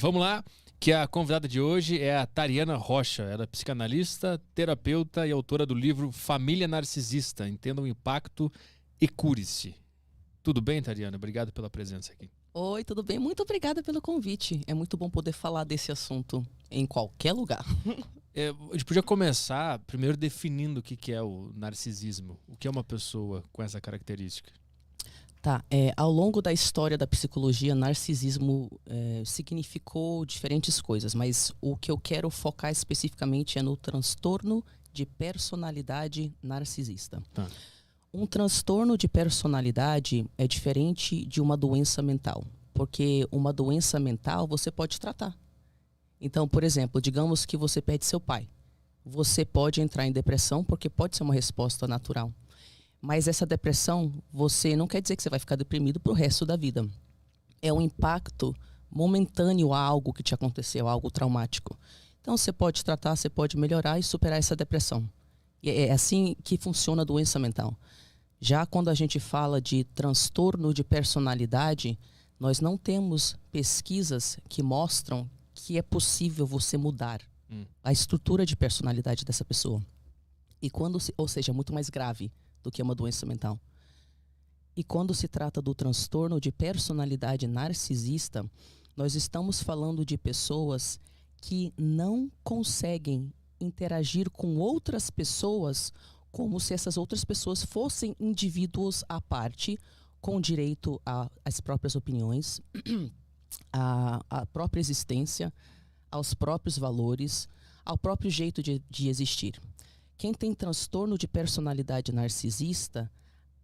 Vamos lá, que a convidada de hoje é a Tariana Rocha. Ela é psicanalista, terapeuta e autora do livro Família Narcisista. Entenda o impacto e cure-se. Tudo bem, Tariana? Obrigado pela presença aqui. Oi, tudo bem? Muito obrigada pelo convite. É muito bom poder falar desse assunto em qualquer lugar. A gente podia começar primeiro definindo o que é o narcisismo. O que é uma pessoa com essa característica? Tá, ao longo da história da psicologia, narcisismo significou diferentes coisas, mas o que eu quero focar especificamente é no transtorno de personalidade narcisista. Tá. Um transtorno de personalidade é diferente de uma doença mental, porque uma doença mental você pode tratar. Então, por exemplo, digamos que você perde seu pai. Você pode entrar em depressão porque pode ser uma resposta natural. Mas essa depressão, você não quer dizer que você vai ficar deprimido pro resto da vida. É um impacto momentâneo a algo que te aconteceu, algo traumático. Então você pode tratar, você pode melhorar e superar essa depressão. E é assim que funciona a doença mental. Já quando a gente fala de transtorno de personalidade, nós não temos pesquisas que mostram que é possível você mudar a estrutura de personalidade dessa pessoa. Ou seja, é muito mais grave do que uma doença mental. E quando se trata do transtorno de personalidade narcisista, nós estamos falando de pessoas que não conseguem interagir com outras pessoas como se essas outras pessoas fossem indivíduos à parte, com direito às próprias opiniões, à própria existência, aos próprios valores, ao próprio jeito de existir. Quem tem transtorno de personalidade narcisista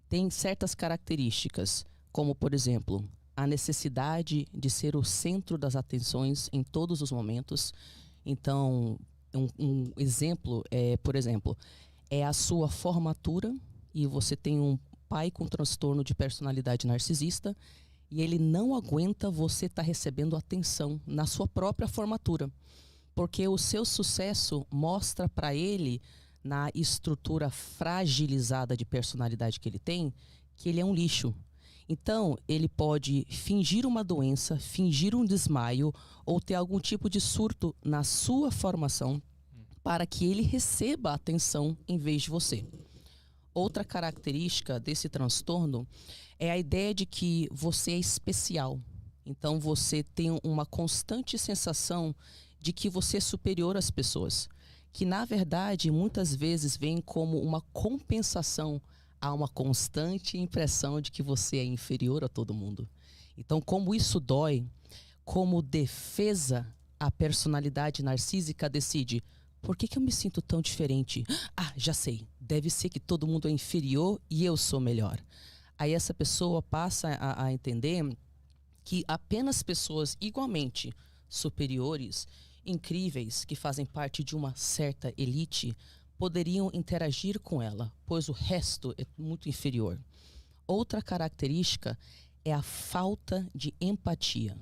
tem certas características, como, por exemplo, a necessidade de ser o centro das atenções em todos os momentos. Então, um exemplo é a sua formatura e você tem um pai com transtorno de personalidade narcisista e ele não aguenta você estar recebendo atenção na sua própria formatura, porque o seu sucesso mostra para ele, na estrutura fragilizada de personalidade que ele tem, que ele é um lixo. Então, ele pode fingir uma doença, fingir um desmaio ou ter algum tipo de surto na sua formação para que ele receba atenção em vez de você. Outra característica desse transtorno é a ideia de que você é especial. Então, você tem uma constante sensação de que você é superior às pessoas, que na verdade muitas vezes vem como uma compensação a uma constante impressão de que você é inferior a todo mundo. Então, como isso dói, como defesa, a personalidade narcísica decide: por que eu me sinto tão diferente? Ah, já sei, deve ser que todo mundo é inferior e eu sou melhor. Aí essa pessoa passa a entender que apenas pessoas igualmente superiores, incríveis, que fazem parte de uma certa elite, poderiam interagir com ela, pois o resto é muito inferior. Outra característica é a falta de empatia.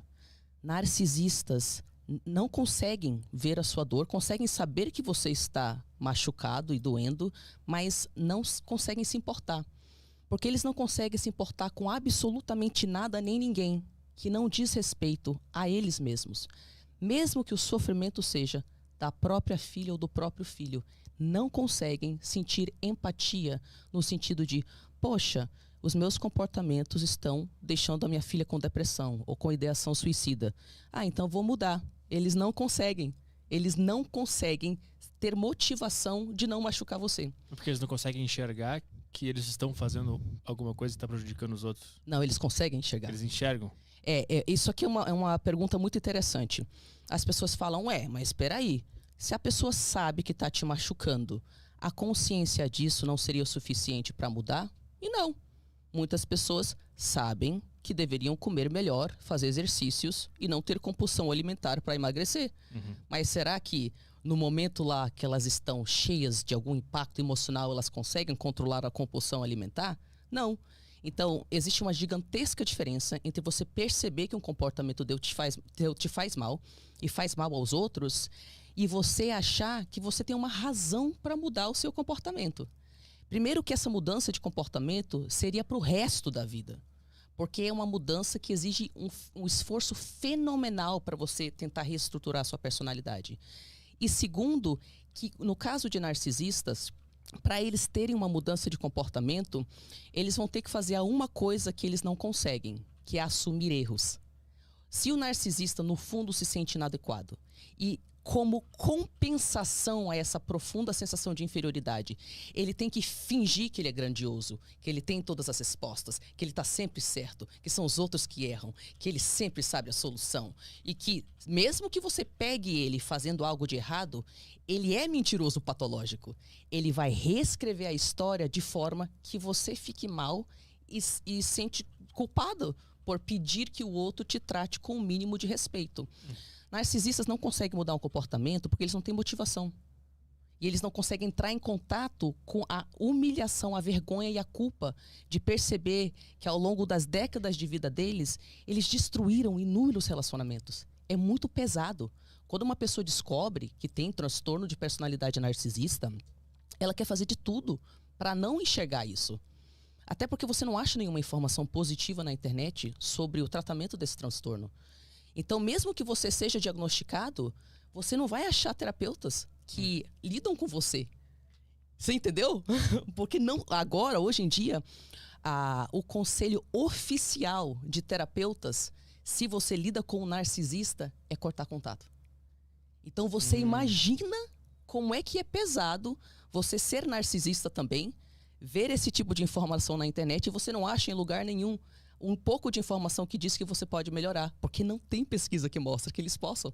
Narcisistas não conseguem ver a sua dor, conseguem saber que você está machucado e doendo, mas não conseguem se importar. Porque eles não conseguem se importar com absolutamente nada nem ninguém que não diz respeito a eles mesmos. Mesmo que o sofrimento seja da própria filha ou do próprio filho, não conseguem sentir empatia no sentido de: poxa, os meus comportamentos estão deixando a minha filha com depressão ou com ideação suicida. Ah, então vou mudar. Eles não conseguem. Eles não conseguem ter motivação de não machucar você. Porque eles não conseguem enxergar que eles estão fazendo alguma coisa que está prejudicando os outros. Não, eles conseguem enxergar. Eles enxergam. Isso aqui é uma pergunta muito interessante. As pessoas falam: mas espera aí, se a pessoa sabe que está te machucando, a consciência disso não seria o suficiente para mudar? E não. Muitas pessoas sabem que deveriam comer melhor, fazer exercícios e não ter compulsão alimentar para emagrecer. Mas será que no momento lá que elas estão cheias de algum impacto emocional, elas conseguem controlar a compulsão alimentar? Não. Então, existe uma gigantesca diferença entre você perceber que um comportamento te faz mal e faz mal aos outros, e você achar que você tem uma razão para mudar o seu comportamento. Primeiro que essa mudança de comportamento seria para o resto da vida. Porque é uma mudança que exige um esforço fenomenal para você tentar reestruturar a sua personalidade. E segundo, que no caso de narcisistas, para eles terem uma mudança de comportamento, eles vão ter que fazer uma coisa que eles não conseguem, que é assumir erros. Se o narcisista, no fundo, se sente inadequado e como compensação a essa profunda sensação de inferioridade, ele tem que fingir que ele é grandioso, que ele tem todas as respostas, que ele está sempre certo, que são os outros que erram, que ele sempre sabe a solução. E que, mesmo que você pegue ele fazendo algo de errado, ele é mentiroso patológico. Ele vai reescrever a história de forma que você fique mal e sente culpado por pedir que o outro te trate com o mínimo de respeito. Narcisistas não conseguem mudar um comportamento porque eles não têm motivação. E eles não conseguem entrar em contato com a humilhação, a vergonha e a culpa de perceber que ao longo das décadas de vida deles, eles destruíram inúmeros relacionamentos. É muito pesado. Quando uma pessoa descobre que tem transtorno de personalidade narcisista, ela quer fazer de tudo para não enxergar isso. Até porque você não acha nenhuma informação positiva na internet sobre o tratamento desse transtorno. Então, mesmo que você seja diagnosticado, você não vai achar terapeutas que lidam com você. Você entendeu? Porque não, agora, hoje em dia, o conselho oficial de terapeutas, se você lida com um narcisista, é cortar contato. Então, você imagina como é que é pesado você ser narcisista também, ver esse tipo de informação na internet e você não acha em lugar nenhum um pouco de informação que diz que você pode melhorar, porque não tem pesquisa que mostra que eles possam.